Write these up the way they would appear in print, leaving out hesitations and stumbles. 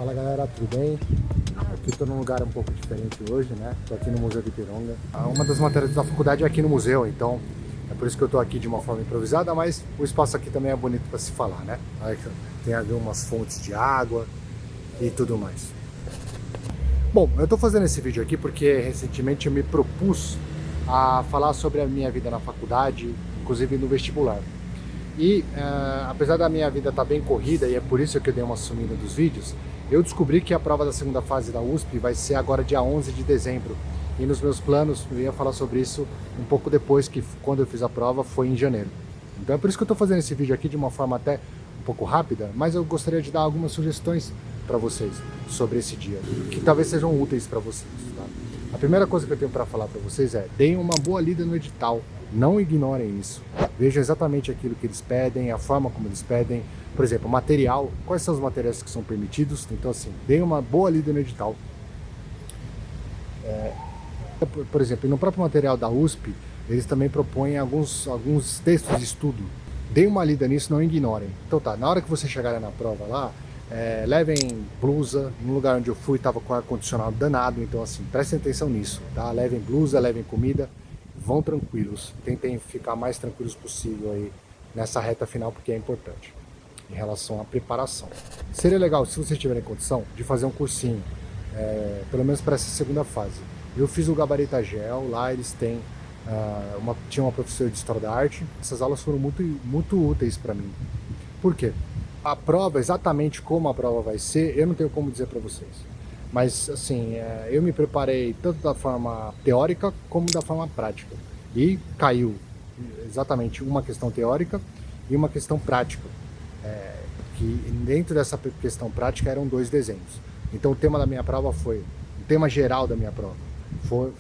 Fala galera, tudo bem? Aqui estou num lugar um pouco diferente hoje, né? Estou aqui no Museu do Ipiranga. Uma das matérias da faculdade é aqui no museu, então é por isso que eu estou aqui de uma forma improvisada, mas o espaço aqui também é bonito para se falar, né? Aí tem ali umas fontes de água e tudo mais. Bom, eu estou fazendo esse vídeo aqui porque recentemente eu me propus a falar sobre a minha vida na faculdade, inclusive no vestibular. E apesar da minha vida estar bem corrida, e é por isso que eu dei uma sumida dos vídeos, eu descobri que a prova da segunda fase da USP vai ser agora dia 11 de dezembro. E nos meus planos, eu ia falar sobre isso um pouco depois, que quando eu fiz a prova foi em janeiro. Então é por isso que eu estou fazendo esse vídeo aqui de uma forma até um pouco rápida, mas eu gostaria de dar algumas sugestões para vocês sobre esse dia, que talvez sejam úteis para vocês. Tá? A primeira coisa que eu tenho para falar para vocês é: deem uma boa lida no edital, não ignorem isso. Vejam exatamente aquilo que eles pedem, a forma como eles pedem. Por exemplo, material, quais são os materiais que são permitidos. Então assim, deem uma boa lida no edital. Por exemplo, no próprio material da USP, eles também propõem alguns textos de estudo. Deem uma lida nisso, não ignorem. Então tá, na hora que vocês chegarem na prova lá, levem blusa. No lugar onde eu fui estava com ar-condicionado danado, então assim, prestem atenção nisso, tá? Levem blusa, levem comida, vão tranquilos. Tentem ficar mais tranquilos possível aí nessa reta final, porque é importante em relação à preparação. Seria legal, se vocês tiverem condição, de fazer um cursinho, pelo menos para essa segunda fase. Eu fiz o Gabarita Gel, lá eles têm tinha uma professora de História da Arte. Essas aulas foram muito úteis para mim. Por quê? A prova, exatamente como a prova vai ser, eu não tenho como dizer para vocês. Mas assim, eu me preparei tanto da forma teórica como da forma prática. E caiu exatamente uma questão teórica e uma questão prática. Que dentro dessa questão prática eram 2 desenhos. Então o tema da minha prova foi, o tema geral da minha prova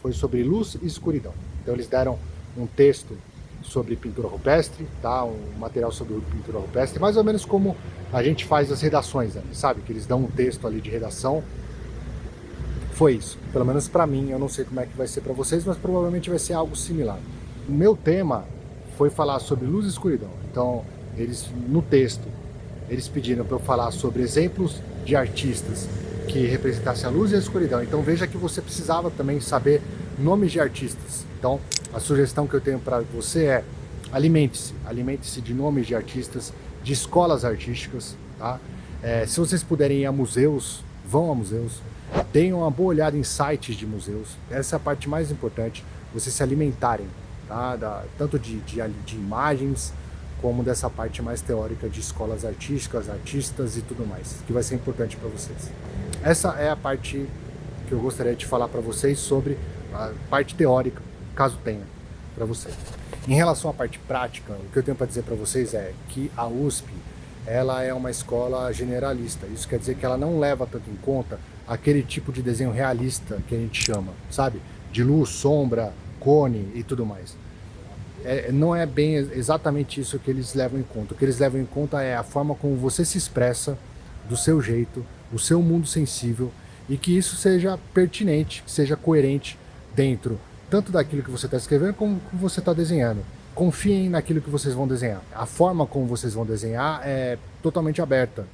foi sobre luz e escuridão. Então eles deram um texto sobre pintura rupestre, tá? Um material sobre pintura rupestre, mais ou menos como a gente faz as redações, né? Sabe? Que eles dão um texto ali de redação. Foi isso, pelo menos para mim. Eu não sei como é que vai ser para vocês, mas provavelmente vai ser algo similar. O meu tema foi falar sobre luz e escuridão. Então, no texto, eles pediram para eu falar sobre exemplos de artistas que representassem a luz e a escuridão. Então veja que você precisava também saber nomes de artistas. Então a sugestão que eu tenho para você é: alimente-se de nomes de artistas, de escolas artísticas, tá? Se vocês puderem ir a museus, vão a museus. Deem uma boa olhada em sites de museus. Essa é a parte mais importante, vocês se alimentarem, tá? Tanto de imagens, como dessa parte mais teórica de escolas artísticas, artistas e tudo mais, que vai ser importante para vocês. Essa é a parte que eu gostaria de falar para vocês sobre a parte teórica, caso tenha, para vocês. Em relação à parte prática, o que eu tenho para dizer para vocês é que a USP, ela é uma escola generalista. Isso quer dizer que ela não leva tanto em conta aquele tipo de desenho realista que a gente chama, sabe? De luz, sombra, cone e tudo mais. Não é bem exatamente isso que eles levam em conta. O que eles levam em conta é a forma como você se expressa, do seu jeito, o seu mundo sensível, e que isso seja pertinente, que seja coerente dentro tanto daquilo que você está escrevendo como que você está desenhando. Confiem naquilo que vocês vão desenhar. A forma como vocês vão desenhar é totalmente aberta.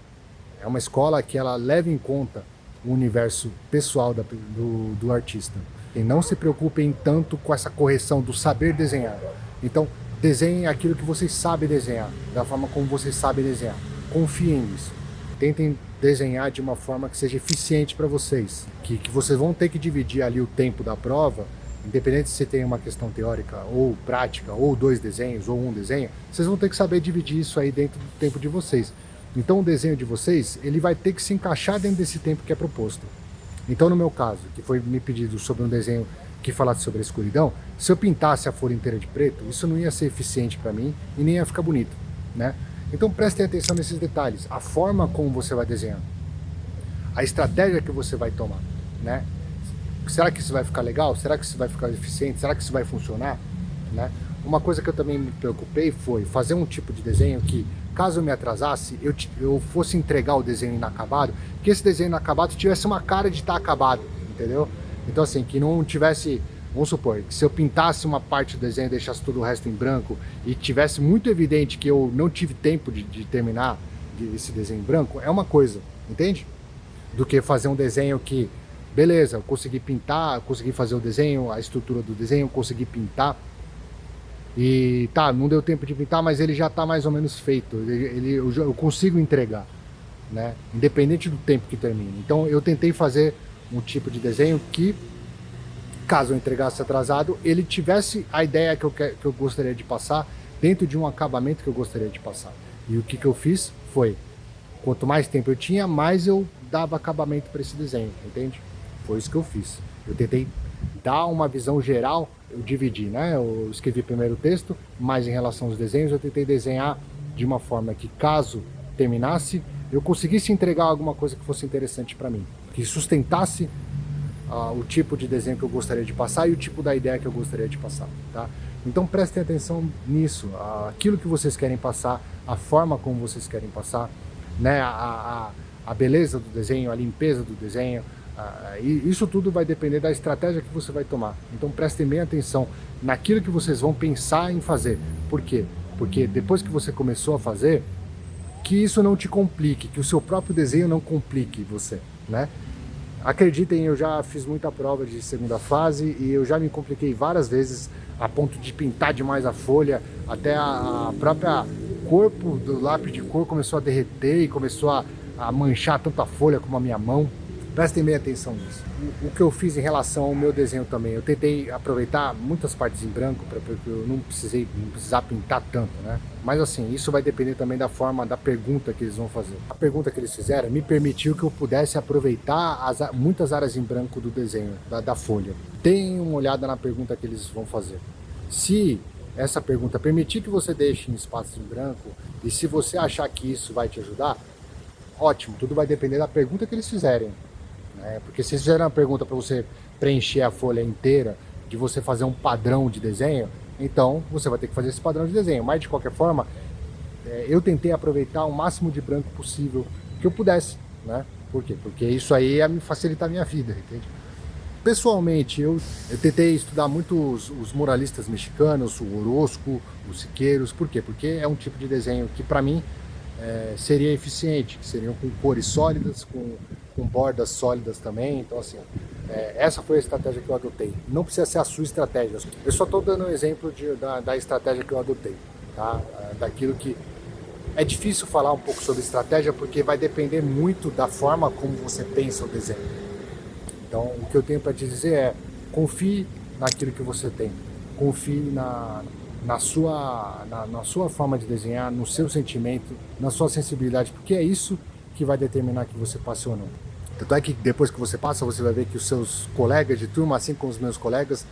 É uma escola que ela leva em conta o universo pessoal do artista. E não se preocupem tanto com essa correção do saber desenhar. Então, desenhem aquilo que vocês sabem desenhar, da forma como vocês sabem desenhar. Confiem nisso. Tentem desenhar de uma forma que seja eficiente para vocês. Que vocês vão ter que dividir ali o tempo da prova, independente se você tem uma questão teórica ou prática, ou 2 desenhos, ou 1 desenho, vocês vão ter que saber dividir isso aí dentro do tempo de vocês. Então o desenho de vocês, ele vai ter que se encaixar dentro desse tempo que é proposto. Então no meu caso, que foi me pedido sobre um desenho que falasse sobre a escuridão, se eu pintasse a folha inteira de preto, isso não ia ser eficiente para mim e nem ia ficar bonito, né? Então prestem atenção nesses detalhes, a forma como você vai desenhar, a estratégia que você vai tomar, né? Será que isso vai ficar legal? Será que isso vai ficar eficiente? Será que isso vai funcionar? Né? Uma coisa que eu também me preocupei foi fazer um tipo de desenho que, caso eu me atrasasse, eu fosse entregar o desenho inacabado, que esse desenho inacabado tivesse uma cara de estar acabado, entendeu? Então assim, que não tivesse, vamos supor, que se eu pintasse uma parte do desenho e deixasse todo o resto em branco e tivesse muito evidente que eu não tive tempo de terminar esse desenho em branco, é uma coisa, entende? do que fazer um desenho que, beleza, eu consegui pintar, consegui fazer o desenho, a estrutura do desenho, consegui pintar, e tá, não deu tempo de pintar, mas ele já tá mais ou menos feito, eu consigo entregar, né? Independente do tempo que termine. Então eu tentei fazer um tipo de desenho que, caso eu entregasse atrasado, ele tivesse a ideia que eu gostaria de passar, dentro de um acabamento que eu gostaria de passar. E o que eu fiz foi, quanto mais tempo eu tinha, mais eu dava acabamento para esse desenho, entende? Foi isso que eu fiz. Eu tentei dar uma visão geral, eu dividi, né? Eu escrevi primeiro o texto, mas em relação aos desenhos, eu tentei desenhar de uma forma que, caso terminasse, eu conseguisse entregar alguma coisa que fosse interessante para mim, que sustentasse o tipo de desenho que eu gostaria de passar e o tipo da ideia que eu gostaria de passar, tá? Então prestem atenção nisso, aquilo que vocês querem passar, a forma como vocês querem passar, né? A beleza do desenho, a limpeza do desenho, e isso tudo vai depender da estratégia que você vai tomar. Então prestem bem atenção naquilo que vocês vão pensar em fazer. Por quê? Porque depois que você começou a fazer, que isso não te complique, que o seu próprio desenho não complique você, né? Acreditem, eu já fiz muita prova de segunda fase e eu já me compliquei várias vezes a ponto de pintar demais a folha, até a própria corpo do lápis de cor começou a derreter e começou a manchar tanto a folha como a minha mão. Prestem bem atenção nisso. O que eu fiz em relação ao meu desenho também, eu tentei aproveitar muitas partes em branco para eu não precisar pintar tanto, né? Mas assim, isso vai depender também da forma da pergunta que eles vão fazer. A pergunta que eles fizeram me permitiu que eu pudesse aproveitar muitas áreas em branco do desenho, da folha. Deem uma olhada na pergunta que eles vão fazer. Se essa pergunta permitir que você deixe em espaços em branco, e se você achar que isso vai te ajudar, ótimo, tudo vai depender da pergunta que eles fizerem. Porque se eles fizerem uma pergunta para você preencher a folha inteira, de você fazer um padrão de desenho, então você vai ter que fazer esse padrão de desenho. Mas de qualquer forma, eu tentei aproveitar o máximo de branco possível que eu pudesse, né? Por quê? Porque isso aí ia me facilitar a minha vida, entende? Pessoalmente, eu tentei estudar muito os muralistas mexicanos, o Orozco, os Siqueiros. Por quê? Porque é um tipo de desenho que para mim seria eficiente, que seriam com cores sólidas, com bordas sólidas também. Então assim, essa foi a estratégia que eu adotei. Não precisa ser a sua estratégia, eu só estou dando um exemplo da estratégia que eu adotei, tá? Daquilo que é difícil falar um pouco sobre estratégia, porque vai depender muito da forma como você pensa o desenho. Então o que eu tenho para te dizer é, confie naquilo que você tem, confie na sua forma de desenhar, no seu sentimento, na sua sensibilidade, porque é isso que vai determinar que você passe ou não. Tanto é que depois que você passa, você vai ver que os seus colegas de turma, assim como os meus colegas,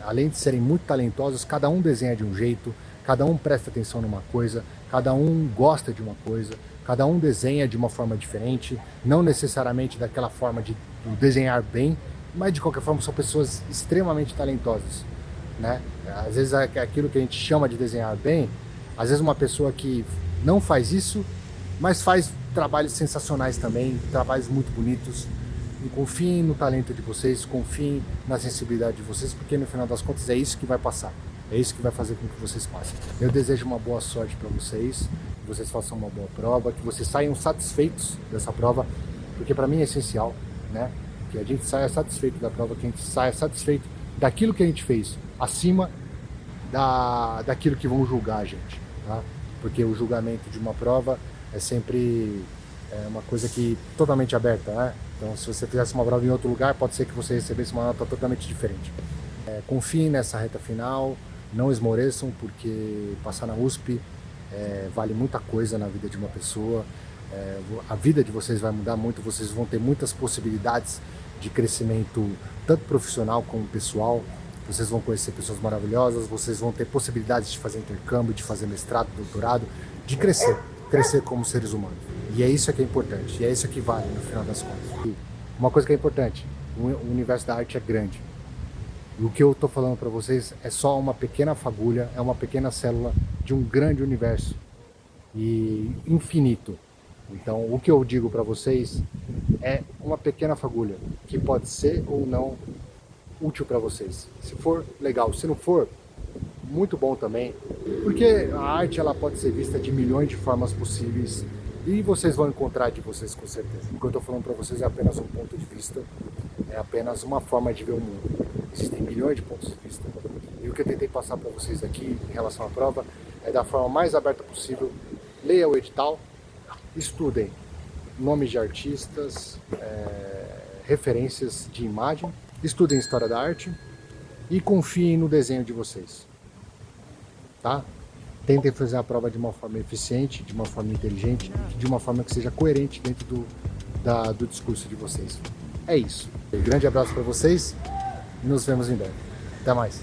além de serem muito talentosos, cada um desenha de um jeito, cada um presta atenção numa coisa, cada um gosta de uma coisa, cada um desenha de uma forma diferente, não necessariamente daquela forma de desenhar bem, mas de qualquer forma são pessoas extremamente talentosas, né? Às vezes aquilo que a gente chama de desenhar bem, às vezes uma pessoa que não faz isso, mas faz trabalhos sensacionais também, trabalhos muito bonitos. E confiem no talento de vocês, confiem na sensibilidade de vocês, porque no final das contas é isso que vai passar, é isso que vai fazer com que vocês passem. Eu desejo uma boa sorte para vocês, que vocês façam uma boa prova, que vocês saiam satisfeitos dessa prova, porque para mim é essencial, né? Que a gente saia satisfeito da prova, que a gente saia satisfeito daquilo que a gente fez, acima daquilo que vão julgar a gente, tá? Porque o julgamento de uma prova é sempre uma coisa que totalmente aberta, né? Então, se você fizesse uma prova em outro lugar, pode ser que você recebesse uma nota totalmente diferente. Confiem nessa reta final, não esmoreçam, porque passar na USP vale muita coisa na vida de uma pessoa. A vida de vocês vai mudar muito, vocês vão ter muitas possibilidades de crescimento, tanto profissional como pessoal. Vocês vão conhecer pessoas maravilhosas, vocês vão ter possibilidades de fazer intercâmbio, de fazer mestrado, doutorado, de crescer como seres humanos. E é isso que é importante, e é isso que vale no final das contas. E uma coisa que é importante, o universo da arte é grande. E o que eu estou falando para vocês é só uma pequena fagulha, é uma pequena célula de um grande universo e infinito. Então o que eu digo para vocês é uma pequena fagulha, que pode ser ou não útil para vocês. Se for, legal. Se não for, muito bom também, porque a arte ela pode ser vista de milhões de formas possíveis E vocês vão encontrar de vocês com certeza. O que eu estou falando para vocês é apenas um ponto de vista, é apenas uma forma de ver o mundo. Existem milhões de pontos de vista. E o que eu tentei passar para vocês aqui em relação à prova é da forma mais aberta possível. Leia o edital, estudem nomes de artistas, referências de imagem, estudem história da arte e confiem no desenho de vocês. Tá? Tentem fazer a prova de uma forma eficiente, de uma forma inteligente, de uma forma que seja coerente dentro do discurso de vocês. É isso. Um grande abraço para vocês e nos vemos em breve. Até mais.